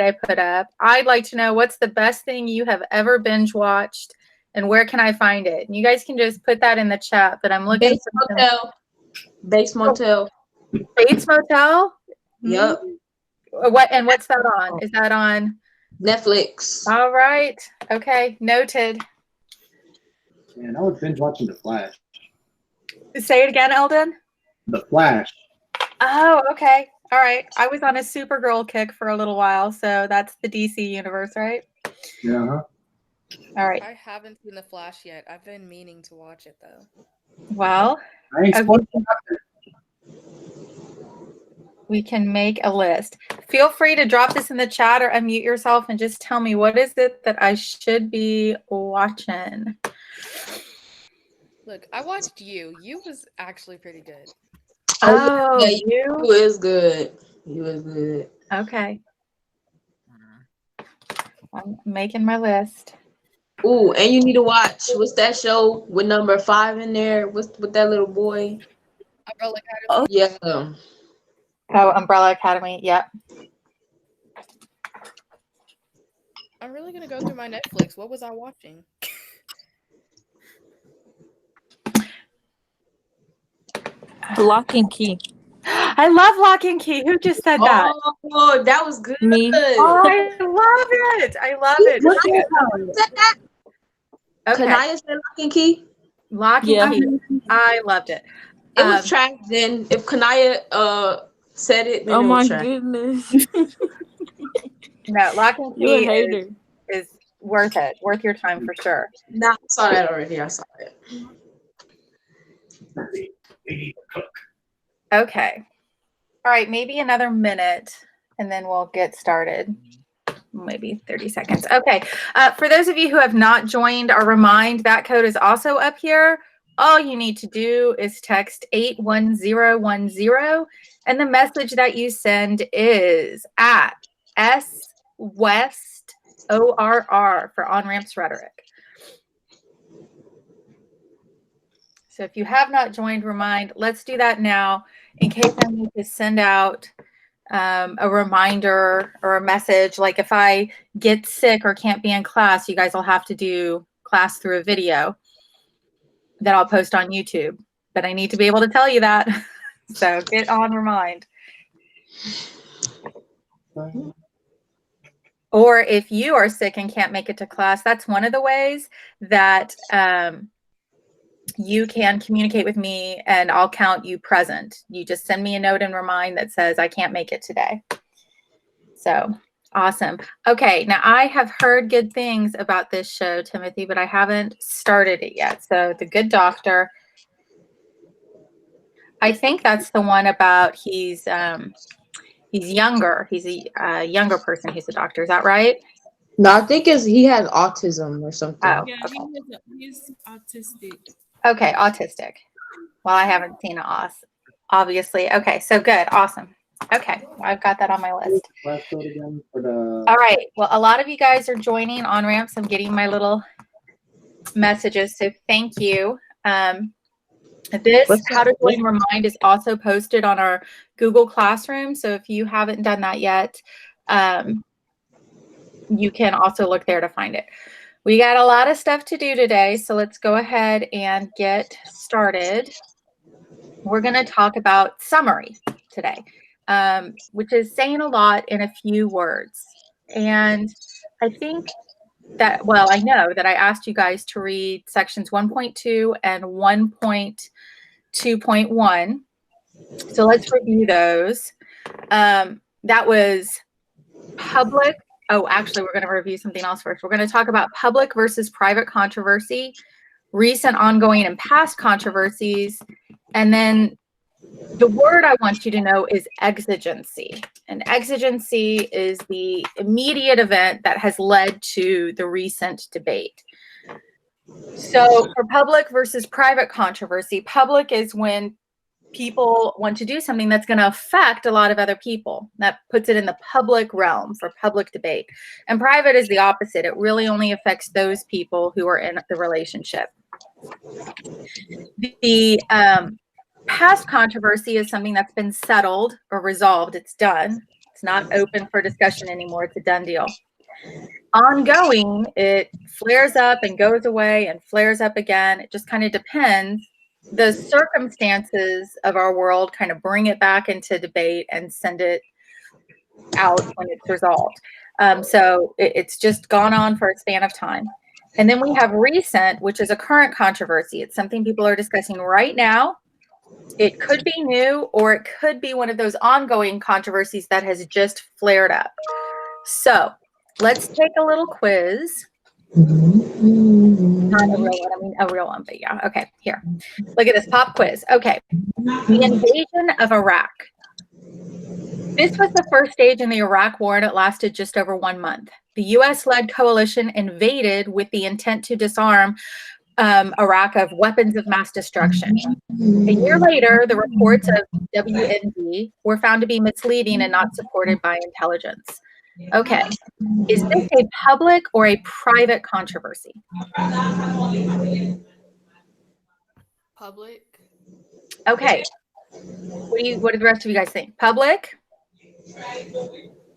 I put up. I'd like to know what's the best thing you have ever binge watched and where can I find it? And you guys can just put that in the chat, but I'm looking Bates Motel. Bates Motel. Bates Motel? Yep. What's that on? Is that on Netflix? All right. Okay. Noted. Man, I was binge watching The Flash. Say it again, Eldon. The Flash. Oh, okay. All right. I was on a Supergirl kick for a little while, so that's the DC universe, right? Yeah. All right. I haven't seen The Flash yet. I've been meaning to watch it though. Well, I ain't spoiling nothing. we can make a list. Feel free to drop this in the chat or unmute yourself and just tell me what is it that I should be watching. Look, I watched You. You was actually pretty good. Oh, yeah, you is good. You is good. Okay. I'm making my list. Ooh, and you need to watch. What's that show with number 5 in there? What's with that little boy? Umbrella Academy. Oh yeah. Oh, Umbrella Academy. Yep. I'm really gonna go through my Netflix. What was I watching? Lock and Key. I love Lock and Key. Who just said that? Oh, that was good. Me. Oh, I love it. I love it. Said that? Okay. Kanaya said Lock and Key. Lock and Yeah. Key. I loved it. It was trash. Then if Kanaya said it, then Oh it my was trash. goodness. No, Lock and You a Key hater. is worth it. Worth your time for sure. Nah, I saw that already. I saw it. Okay. All right, maybe another minute and then we'll get started. Maybe 30 seconds. Okay. For those of you who have not joined our Remind, that code is also up here. All you need to do is text 81010 and the message that you send is at SWestORR for OnRamps Rhetoric. So if you have not joined Remind, let's do that now in case I need to send out a reminder or a message. Like if I get sick or can't be in class, you guys will have to do class through a video that I'll post on YouTube. But I need to be able to tell you that. So get on Remind. Or if you are sick and can't make it to class, that's one of the ways that you can communicate with me and I'll count you present. You just send me a note and Remind that says, I can't make it today. So awesome. Okay, now I have heard good things about this show, Timothy, but I haven't started it yet. So The Good Doctor, I think that's the one about he's younger. He's a younger person who's a doctor. Is that right? No, I think he has autism or something. Oh, Yeah, okay. he's autistic. Okay, autistic. Well, I haven't seen Oz, obviously. Okay, so good. Awesome. Okay, I've got that on my list. All right. Well, a lot of you guys are joining OnRamps. I'm getting my little messages, so thank you. This How to Join Remind is also posted on our Google Classroom, so if you haven't done that yet, you can also look there to find it. We got a lot of stuff to do today, so let's go ahead and get started. We're going to talk about summary today, which is saying a lot in a few words. And I think that, well, I know that I asked you guys to read sections 1.2 and 1.2.1. So let's review those. That was public. Oh, actually, we're going to review something else first. We're going to talk about public versus private controversy, recent, ongoing, and past controversies. And then the word I want you to know is exigency. And exigency is the immediate event that has led to the recent debate. So for public versus private controversy, public is when people want to do something that's going to affect a lot of other people. That puts it in the public realm for public debate. And private is the opposite. It really only affects those people who are in the relationship. The past controversy is something that's been settled or resolved. It's done. It's not open for discussion anymore. It's a done deal. Ongoing, it flares up and goes away and flares up again. It just kind of depends. The circumstances of our world kind of bring it back into debate and send it out when it's resolved. So it's just gone on for a span of time. And then we have recent, which is a current controversy. It's something people are discussing right now. It could be new, or it could be one of those ongoing controversies that has just flared up. So let's take a little quiz. Not a real one, I mean a real one, but yeah. Okay, here. Look at this pop quiz. Okay. The invasion of Iraq. This was the first stage in the Iraq War, and it lasted just over 1 month. The U.S.-led coalition invaded with the intent to disarm Iraq of weapons of mass destruction. A year later, the reports of WMD were found to be misleading and not supported by intelligence. Okay, is this a public or a private controversy? Public. Okay, what do the rest of you guys think? Public?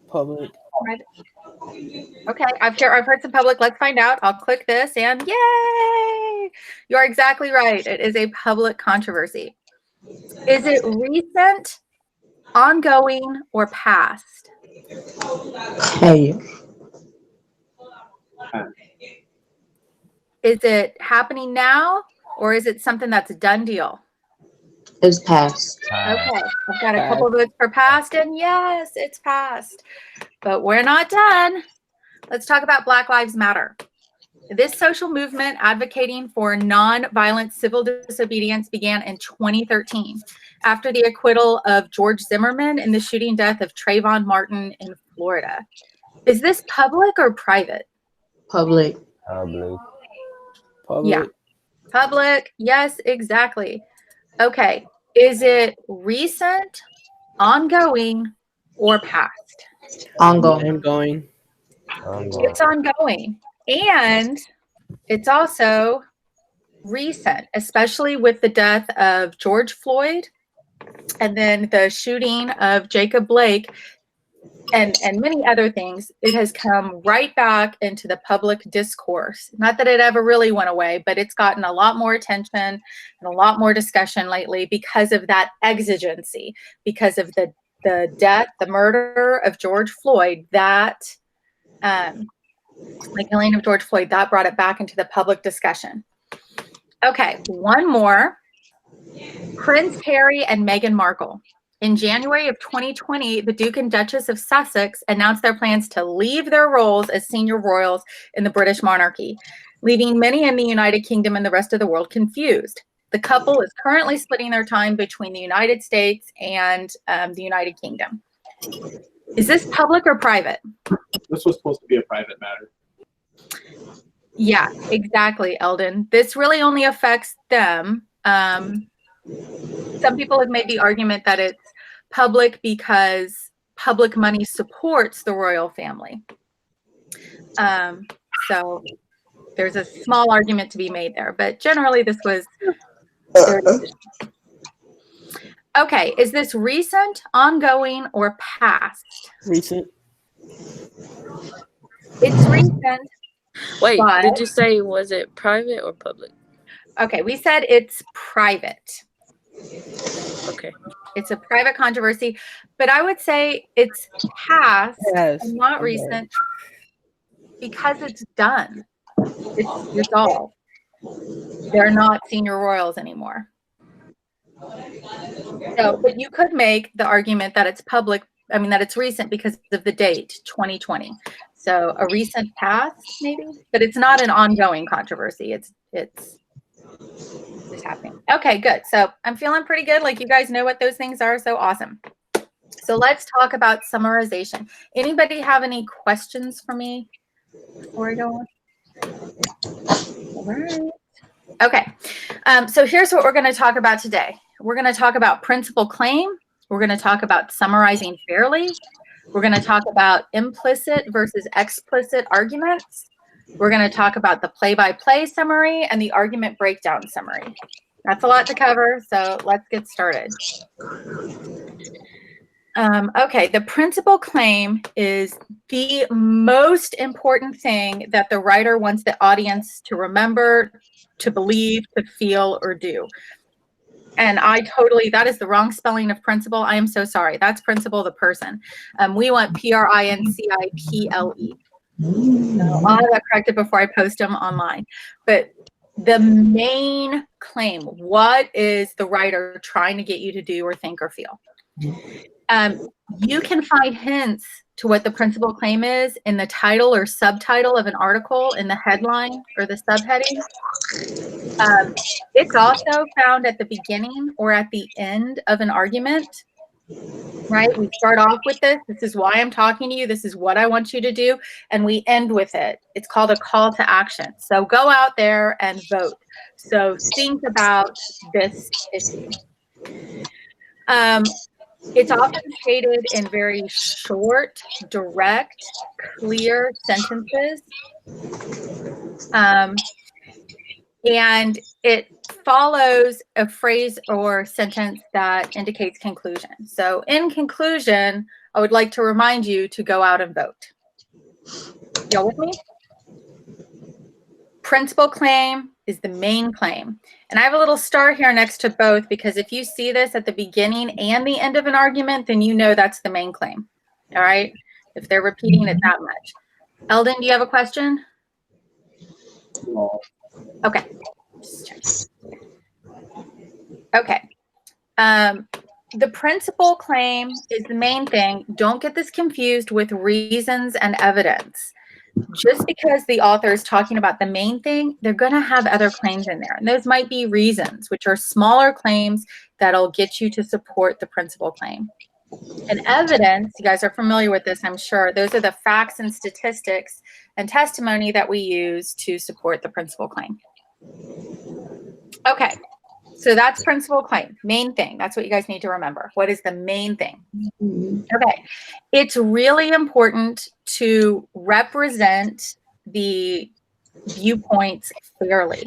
Public. Private? Okay, I've heard some public. Let's find out. I'll click this and yay! You are exactly right. It is a public controversy. Is it recent, ongoing, or past? Hey. Is it happening now, or is it something that's a done deal? It's past. Okay, I've got a couple of votes for past, and yes, it's past. But we're not done. Let's talk about Black Lives Matter. This social movement advocating for non-violent civil disobedience began in 2013 after the acquittal of George Zimmerman in the shooting death of Trayvon Martin in Florida. Is this public or private? Public. Public. Yeah. Public. Yes, exactly. Okay. Is it recent, ongoing, or past? Ongoing. It's ongoing. And it's also recent, especially with the death of George Floyd and then the shooting of Jacob Blake and many other things. It has come right back into the public discourse. Not that it ever really went away, but it's gotten a lot more attention and a lot more discussion lately because of that exigency, because of the death, the murder of George Floyd, that the killing of George Floyd, that brought it back into the public discussion. Okay, one more. Prince Harry and Meghan Markle. In January of 2020, the Duke and Duchess of Sussex announced their plans to leave their roles as senior royals in the British monarchy, leaving many in the United Kingdom and the rest of the world confused. The couple is currently splitting their time between the United States and the United Kingdom. Is this public or private? This was supposed to be a private matter. Yeah, exactly, Eldon. This really only affects them. Some people have made the argument that it's public because public money supports the royal family. So there's a small argument to be made there, but generally this was their decision. Okay, is this recent, ongoing, or past? Recent. It's recent. Wait, but- did you say was it private or public? Okay, we said it's private. Okay. It's a private controversy, but I would say it's past Yes. and not recent because it's done. It's resolved. They're not senior royals anymore. So, but you could make the argument that it's public, I mean, that it's recent because of the date, 2020. So a recent past, maybe, but it's not an ongoing controversy. It's just happening. Okay, good. So I'm feeling pretty good. Like you guys know what those things are. So awesome. So let's talk about summarization. Anybody have any questions for me before we go on? All right. Okay. So here's what we're going to talk about today. We're going to talk about principal claim. We're going to talk about summarizing fairly. We're going to talk about implicit versus explicit arguments. We're going to talk about the play-by-play summary and the argument breakdown summary. That's a lot to cover, so let's get started. Okay, the principal claim is the most important thing that the writer wants the audience to remember, to believe, to feel, or do. And that is the wrong spelling of principal. I am so sorry. That's principal, the person. We want Principle. I'll have that corrected before I post them online. But the main claim, what is the writer trying to get you to do or think or feel? You can find hints to what the principal claim is in the title or subtitle of an article, in the headline or the subheading. It's also found at the beginning or at the end of an argument, right? We start off with this. This is why I'm talking to you. This is what I want you to do. And we end with it. It's called a call to action. So go out there and vote. So think about this issue. It's often stated in very short, direct, clear sentences. And it follows a phrase or sentence that indicates conclusion. So in conclusion, I would like to remind you to go out and vote. Y'all with me? Principal claim is the main claim. And I have a little star here next to both, because if you see this at the beginning and the end of an argument, then you know that's the main claim. All right? If they're repeating it that much. Eldon, do you have a question? No. Okay. Okay. The principal claim is the main thing. Don't get this confused with reasons and evidence. Just because the author is talking about the main thing, they're going to have other claims in there. And those might be reasons, which are smaller claims that'll get you to support the principal claim. And evidence, you guys are familiar with this, I'm sure. Those are the facts and statistics and testimony that we use to support the principal claim. Okay. So that's principal claim, main thing. That's what you guys need to remember. What is the main thing? Okay. It's really important to represent the viewpoints fairly.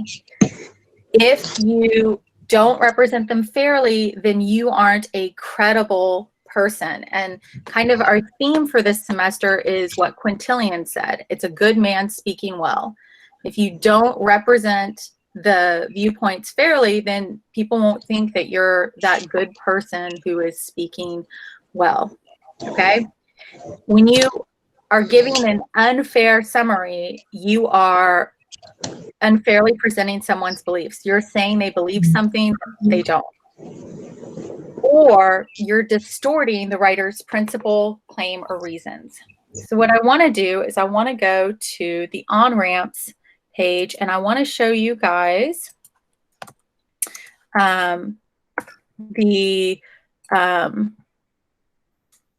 If you don't represent them fairly, then you aren't a credible person. And kind of our theme for this semester is what Quintilian said. It's a good man speaking well. If you don't represent the viewpoints fairly, then people won't think that you're that good person who is speaking well. Okay? When you are giving an unfair summary, you are unfairly presenting someone's beliefs. You're saying they believe something they don't. Or you're distorting the writer's principal claim or reasons. So what I want to do is I want to go to the OnRamps page, and I want to show you guys the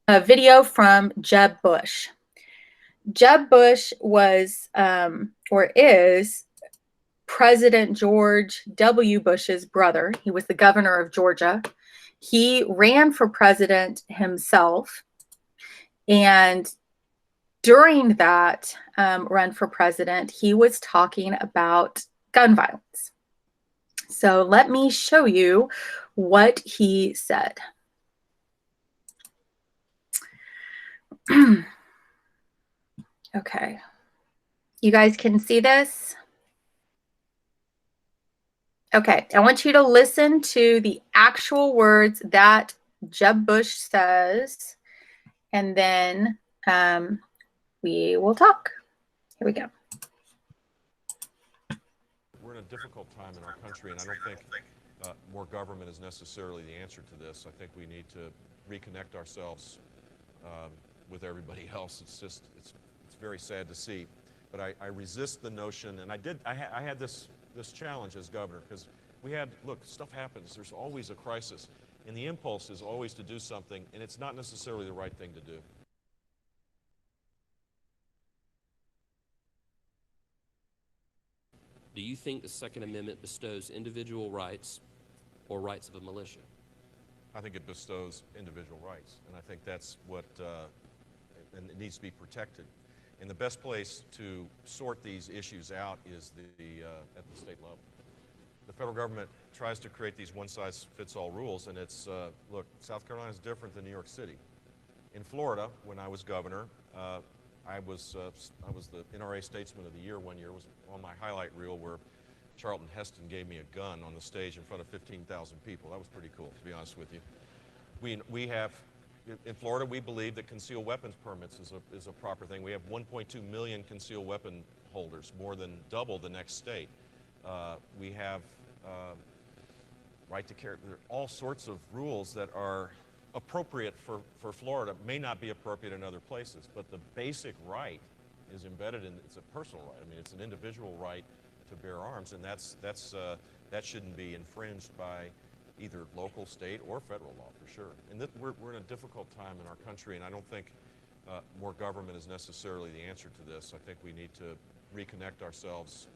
a video from Jeb Bush. Jeb Bush was or is President George W. Bush's brother. He was the governor of Georgia. He ran for president himself. And during that run for president, he was talking about gun violence. So let me show you what he said. Okay. You guys can see this? Okay. I want you to listen to the actual words that Jeb Bush says, and then we will talk. Here we go. We're in a difficult time in our country, and I don't think more government is necessarily the answer to this. I think we need to reconnect ourselves with everybody else. It's very sad to see. But I resist the notion, and I had this challenge as governor, because look, stuff happens. There's always a crisis. And the impulse is always to do something, and it's not necessarily the right thing to do. Do you think the Second Amendment bestows individual rights or rights of a militia? I think it bestows individual rights, and I think that's what and it needs to be protected. And the best place to sort these issues out is at the state level. The federal government tries to create these one-size-fits-all rules, and look, South Carolina is different than New York City. In Florida, when I was governor, I was the NRA Statesman of the Year one year. It was on my highlight reel where Charlton Heston gave me a gun on the stage in front of 15,000 people. That was pretty cool, to be honest with you. We have, in Florida, we believe that concealed weapons permits is a proper thing. We have 1.2 million concealed weapon holders, more than double the next state. We have right to carry. There are all sorts of rules that are appropriate for Florida, may not be appropriate in other places, but the basic right is embedded in, it's a personal right. I mean, it's an individual right to bear arms, and that shouldn't be infringed by either local, state, or federal law, for sure. And we're in a difficult time in our country, and I don't think more government is necessarily the answer to this. I think we need to reconnect ourselves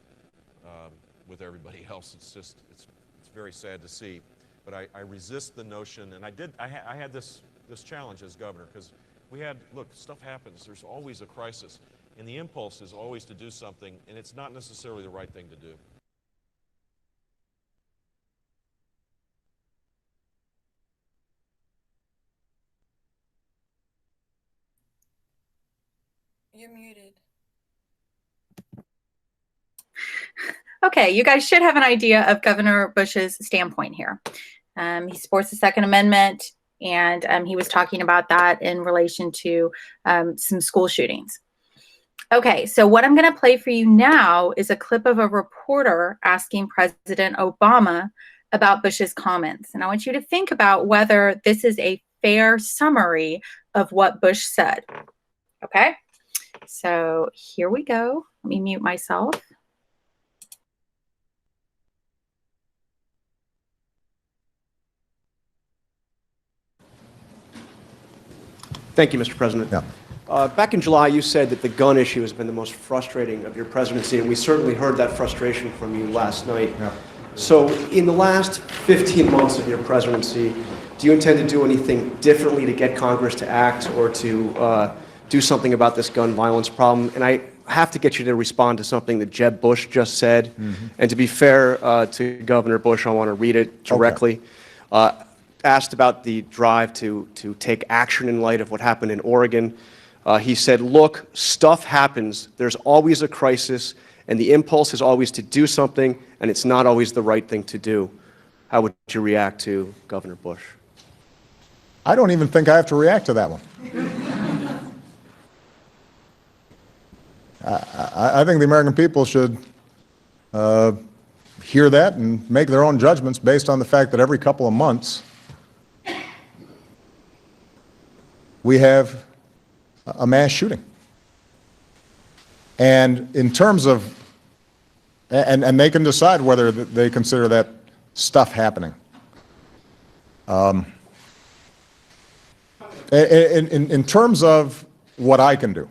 with everybody else. It's very sad to see, but I resist the notion, and I had this challenge as governor, because look, stuff happens. There's always a crisis, and the impulse is always to do something, and it's not necessarily the right thing to do. You're muted. Okay, you guys should have an idea of Governor Bush's standpoint here. He supports the Second Amendment, and he was talking about that in relation to some school shootings. Okay, so what I'm going to play for you now is a clip of a reporter asking President Obama about Bush's comments. And I want you to think about whether this is a fair summary of what Bush said. Okay, so here we go. Let me mute myself. Thank you, Mr. President. Yeah. Back in July, you said that the gun issue has been the most frustrating of your presidency, and we certainly heard that frustration from you last night. Yeah. So in the last 15 months of your presidency, do you intend to do anything differently to get Congress to act or to do something about this gun violence problem? And I have to get you to respond to something that Jeb Bush just said. Mm-hmm. And to be fair to Governor Bush, I want to read it directly. Okay. Asked about the drive to take action in light of what happened in Oregon. He said, look, stuff happens. There's always a crisis, and the impulse is always to do something, and it's not always the right thing to do. How would you react to Governor Bush? I don't even think I have to react to that one. I think the American people should hear that and make their own judgments based on the fact that every couple of months we have a mass shooting. And in terms of, and they can decide whether they consider that stuff happening. In terms of what I can do,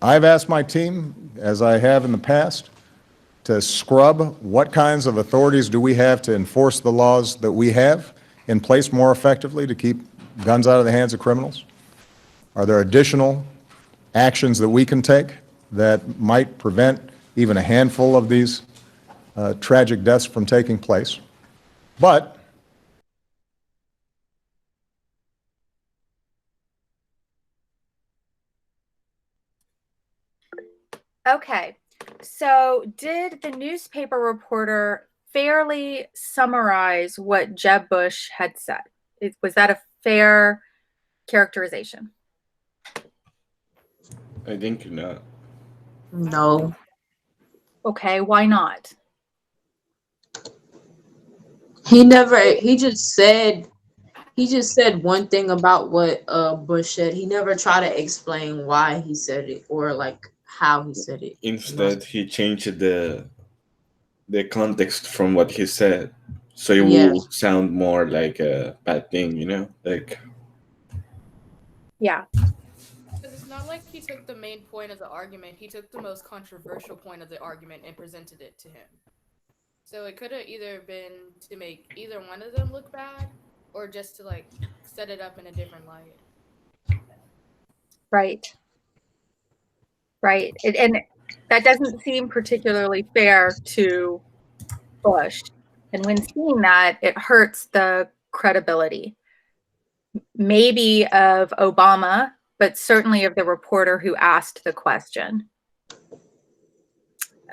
I've asked my team, as I have in the past, to scrub what kinds of authorities do we have to enforce the laws that we have in place more effectively to keep guns out of the hands of criminals? Are there additional actions that we can take that might prevent even a handful of these tragic deaths from taking place? But Okay, so did the newspaper reporter fairly summarize what Jeb Bush had said? Was that a fair characterization? I think not. No. Okay, why not? He just said one thing about what Bush said. He never tried to explain why he said it or like how he said it. Instead, he changed the context from what he said, so it will sound more like a bad thing, you know, like. Yeah. Because it's not like he took the main point of the argument. He took the most controversial point of the argument and presented it to him. So it could have either been to make either one of them look bad, or just to like set it up in a different light. Right. Right. And that doesn't seem particularly fair to Bush. And when seeing that, it hurts the credibility maybe of Obama, but certainly of the reporter who asked the question.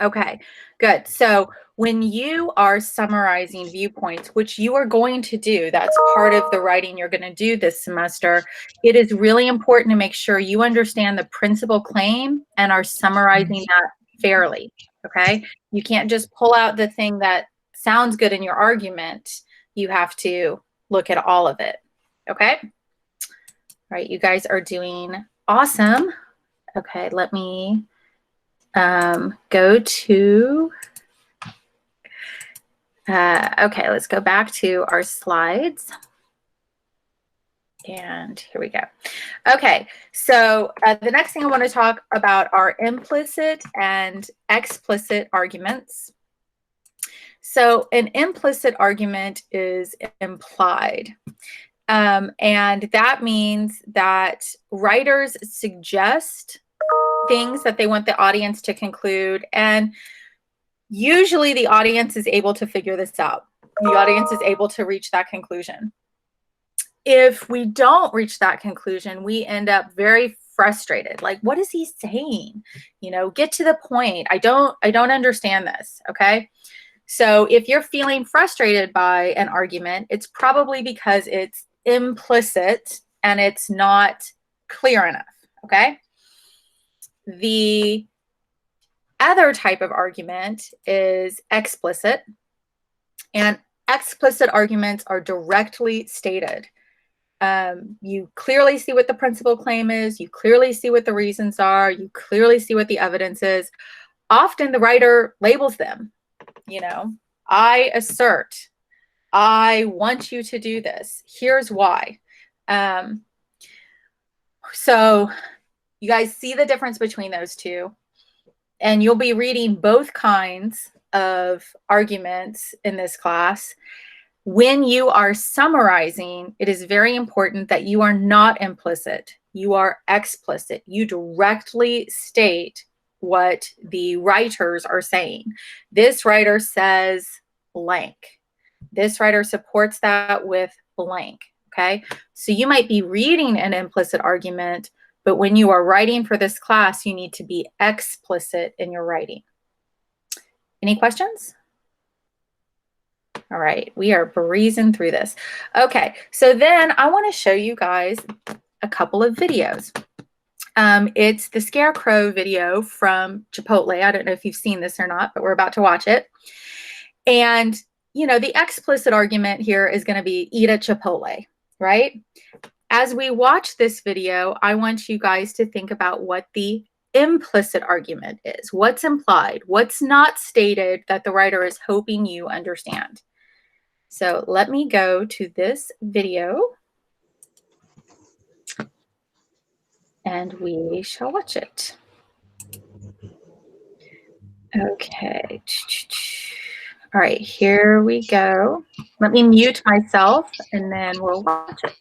Okay, good. So when you are summarizing viewpoints, which you are going to do, that's part of the writing you're going to do this semester, it is really important to make sure you understand the principal claim and are summarizing that fairly, okay? You can't just pull out the thing that sounds good in your argument. You have to look at all of it, okay? All right, you guys are doing awesome. Okay, let me go to, okay, let's go back to our slides. And here we go. Okay, so the next thing I want to talk about are implicit and explicit arguments. So an implicit argument is implied. And that means that writers suggest things that they want the audience to conclude, and usually the audience is able to figure this out. The audience is able to reach that conclusion. If we don't reach that conclusion, we end up very frustrated. Like, what is he saying? You know, get to the point. I don't understand this, okay? So if you're feeling frustrated by an argument, it's probably because it's implicit and it's not clear enough, okay? The other type of argument is explicit, and explicit arguments are directly stated. You clearly see what the principal claim is, you clearly see what the reasons are, you clearly see what the evidence is. Often the writer labels them, you know, I assert, I want you to do this, here's why. So you guys see the difference between those two, and you'll be reading both kinds of arguments in this class. When you are summarizing, it is very important that you are not implicit. You are explicit. You directly state what the writers are saying. This writer says blank. This writer supports that with blank, okay? So you might be reading an implicit argument, but when you are writing for this class, you need to be explicit in your writing. Any questions? All right, we are breezing through this. Okay, so then I want to show you guys a couple of videos. It's the Scarecrow video from Chipotle. I don't know if you've seen this or not, but we're about to watch it. And, you know, the explicit argument here is going to be eat at Chipotle, right? As we watch this video, I want you guys to think about what the implicit argument is. What's implied? What's not stated that the writer is hoping you understand? So let me go to this video and we shall watch it. Okay. All right, here we go. Let me mute myself and then we'll watch it.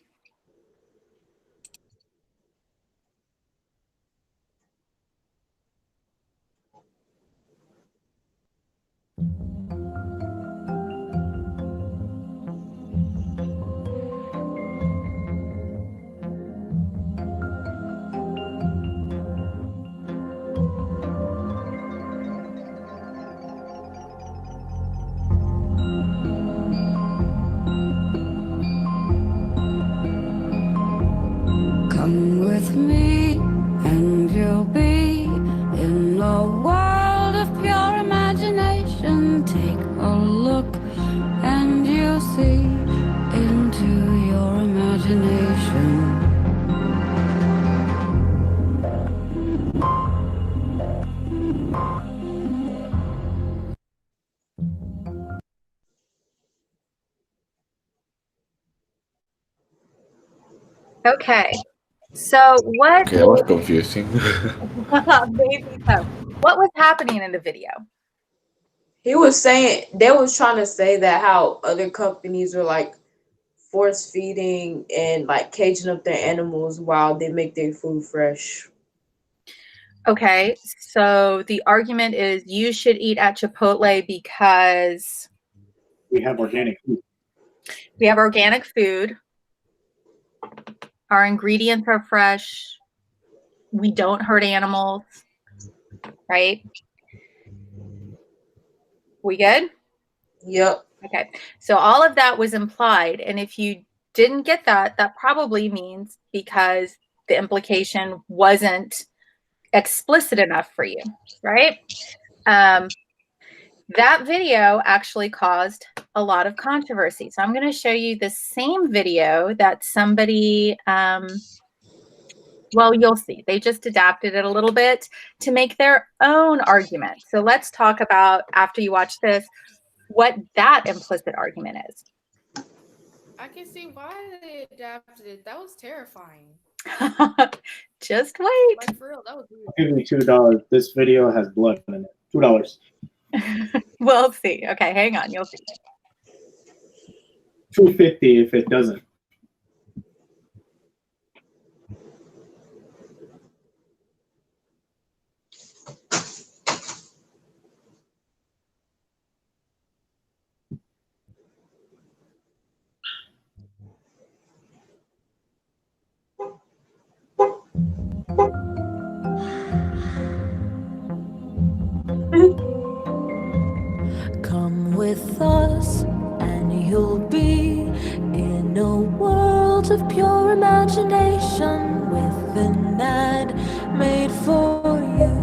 Come with me and you'll be in a world of pure imagination. Take a look and you'll see into your imagination. Okay, so what? Okay, that was confusing. Maybe so. What was happening in the video? He was saying, they was trying to say that how other companies are like force feeding and like caging up their animals while they make their food fresh. Okay, so the argument is you should eat at Chipotle because we have organic food. we have organic food. Our ingredients are fresh. We don't hurt animals, right? We good? Yep. Okay. So all of that was implied. And if you didn't get that, that probably means because the implication wasn't explicit enough for you, right? That video actually caused a lot of controversy. So I'm going to show you the same video that somebody, well, you'll see. They just adapted it a little bit to make their own argument. So let's talk about, after you watch this, what that implicit argument is. I can see why they adapted it. That was terrifying. Just wait. Like, for real, that was weird. Give me $2. This video has blood in it. $2. We'll see. Okay, hang on. You'll see. $2.50 if it doesn't. Come with us and you'll be in a world of pure imagination with an ad made for you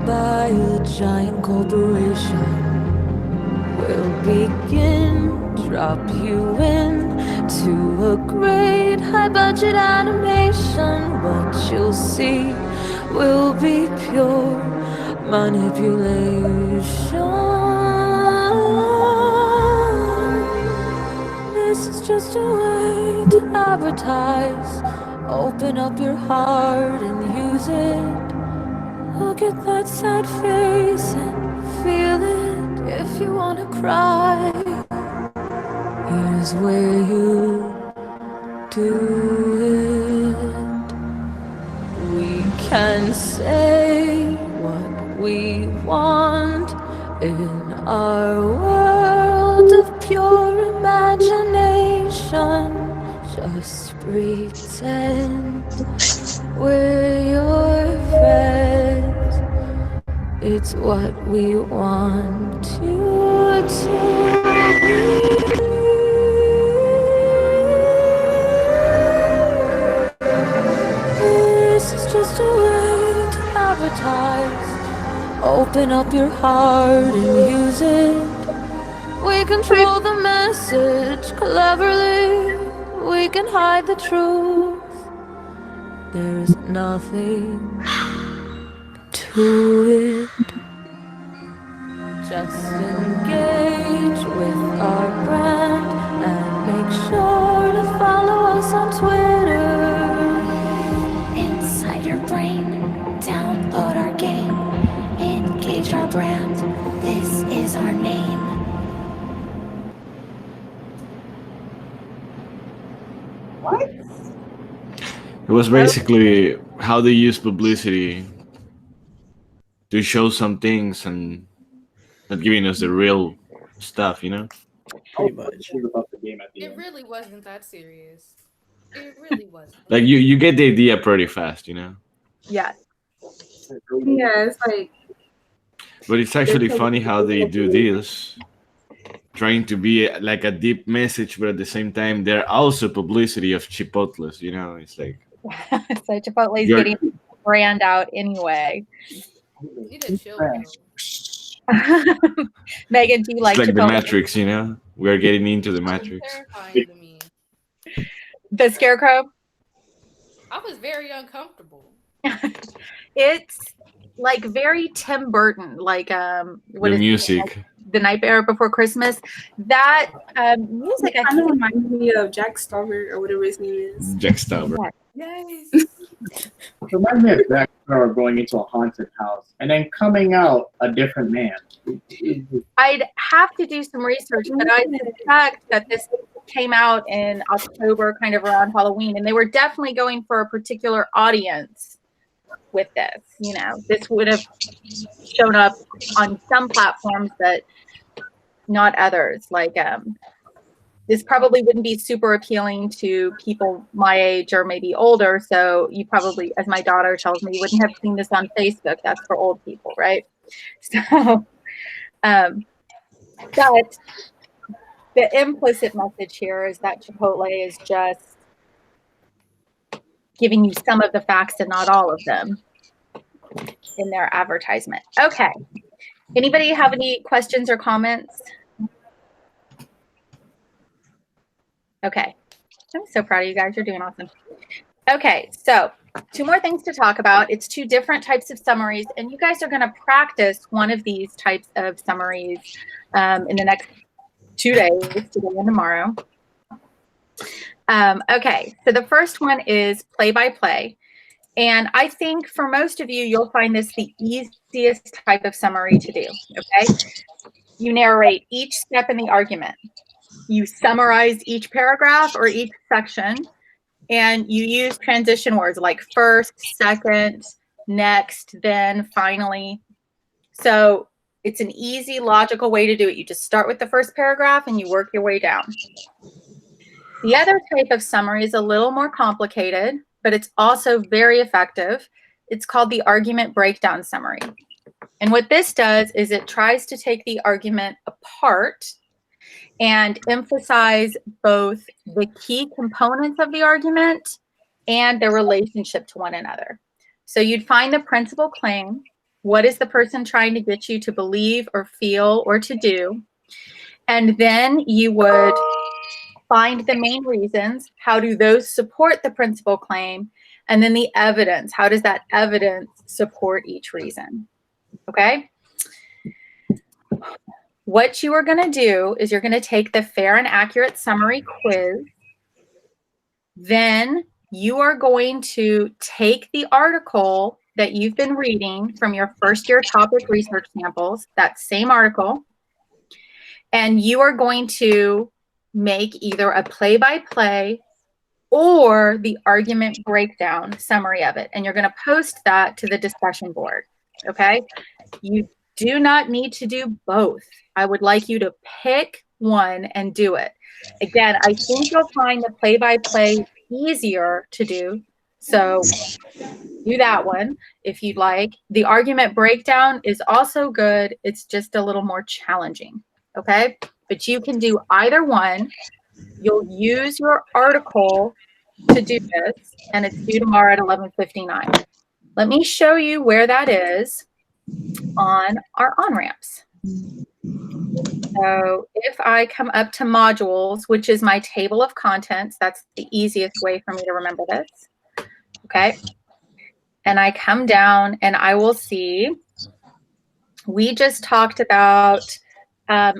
by a giant corporation. We'll begin, drop you in to a great high budget animation. What you'll see will be pure manipulation. This is just a way to advertise. Open up your heart and use it. Look at that sad face and feel it. If you wanna cry, here's where you do it. We can say what we want in our world of pure imagination. Just pretend we're your friends. It's what we want you to be. This is just a way to advertise. Open up your heart and use it. We control the message cleverly. We can hide the truth. There's nothing to it. Just engage with our brand and make sure to follow us on Twitter. Inside your brain, download our game. Engage our brand. This is our name. What? It was basically how they use publicity to show some things and not giving us the real stuff, you know? Pretty much. About the game at the It end. really wasn't that serious. It really wasn't. Like you get the idea pretty fast, you know? Yes. Yeah, it's like. But it's actually funny how they do this, trying to be like a deep message, but at the same time, they're also publicity of Chipotles, you know? It's like... So Chipotle's getting the brand out anyway. You need to chill, bro. Megan, do you like It's like the Chipotle? Matrix, you know? We're getting into the Matrix. Terrifying to me. The Scarecrow? I was very uncomfortable. It's like very Tim Burton, like The what is music. it? The Nightmare Before Christmas. That music It kind of reminds me of Jack Stauber or whatever his name is. Jack Stauber. Yes. It reminds me of Jack Sparrow going into a haunted house and then coming out a different man. I'd have to do some research, but I suspect that this came out in October, kind of around Halloween, and they were definitely going for a particular audience with this. You know, this would have shown up on some platforms, but not others. Like this probably wouldn't be super appealing to people my age or maybe older. So you probably, as my daughter tells me, wouldn't have seen this on Facebook. That's for old people, right? So, but the implicit message here is that Chipotle is just giving you some of the facts and not all of them in their advertisement. Okay. Anybody have any questions or comments? Okay. I'm so proud of you guys. You're doing awesome. Okay, so 2 more things to talk about. It's 2 different types of summaries, and you guys are going to practice one of these types of summaries in the next 2 days, today and tomorrow. Okay, so the first one is play-by-play. And I think for most of you, you'll find this the easiest type of summary to do, okay? You narrate each step in the argument. You summarize each paragraph or each section, and you use transition words like first, second, next, then, finally. So it's an easy, logical way to do it. You just start with the first paragraph and you work your way down. The other type of summary is a little more complicated, but it's also very effective. It's called the argument breakdown summary. And what this does is it tries to take the argument apart and emphasize both the key components of the argument and their relationship to one another. So you'd find the principal claim. What is the person trying to get you to believe or feel or to do? And then you would find the main reasons. How do those support the principal claim? And then the evidence. How does that evidence support each reason? Okay? What you are going to do is you're going to take the fair and accurate summary quiz. Then you are going to take the article that you've been reading from your first year topic research samples, that same article, and you are going to make either a play-by-play or the argument breakdown summary of it. And you're going to post that to the discussion board. Okay? You do not need to do both. I would like you to pick one and do it. Again, I think you'll find the play-by-play easier to do. So do that one if you'd like. The argument breakdown is also good. It's just a little more challenging. Okay? But you can do either one. You'll use your article to do this, and it's due tomorrow at 11:59. Let me show you where that is on our OnRamps. So if I come up to modules, which is my table of contents, that's the easiest way for me to remember this. Okay. And I come down and I will see, we just talked about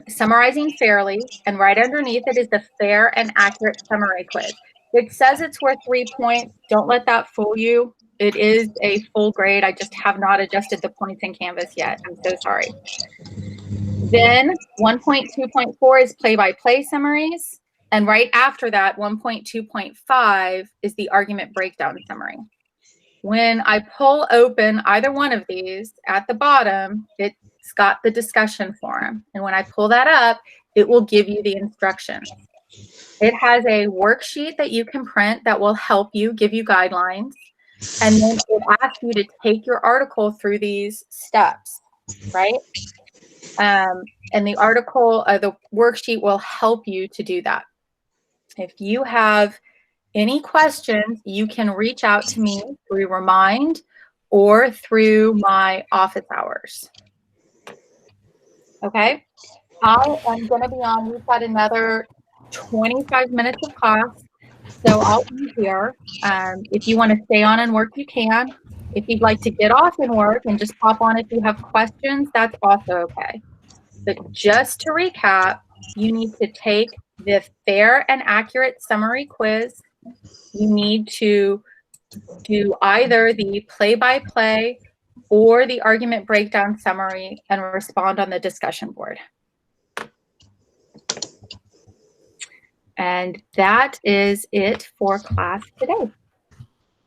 summarizing fairly, and right underneath it is the fair and accurate summary quiz. It says it's worth 3 points. Don't let that fool you. It is a full grade. I just have not adjusted the points in Canvas yet. I'm so sorry. Then 1.2.4 is play-by-play summaries. And right after that, 1.2.5 is the argument breakdown summary. When I pull open either one of these, at the bottom, it's got the discussion forum. And when I pull that up, it will give you the instructions. It has a worksheet that you can print that will help you, give you guidelines. And then it asks you to take your article through these steps, right? And the article, the worksheet will help you to do that. If you have any questions, you can reach out to me through Remind or through my office hours. Okay? I am going to be on, we've got another 25 minutes of class, so I'll be here. If you want to stay on and work, you can. If you'd like to get off and work and just pop on if you have questions, that's also okay. But just to recap, you need to take the fair and accurate summary quiz. You need to do either the play-by-play or the argument breakdown summary and respond on the discussion board. And that is it for class today.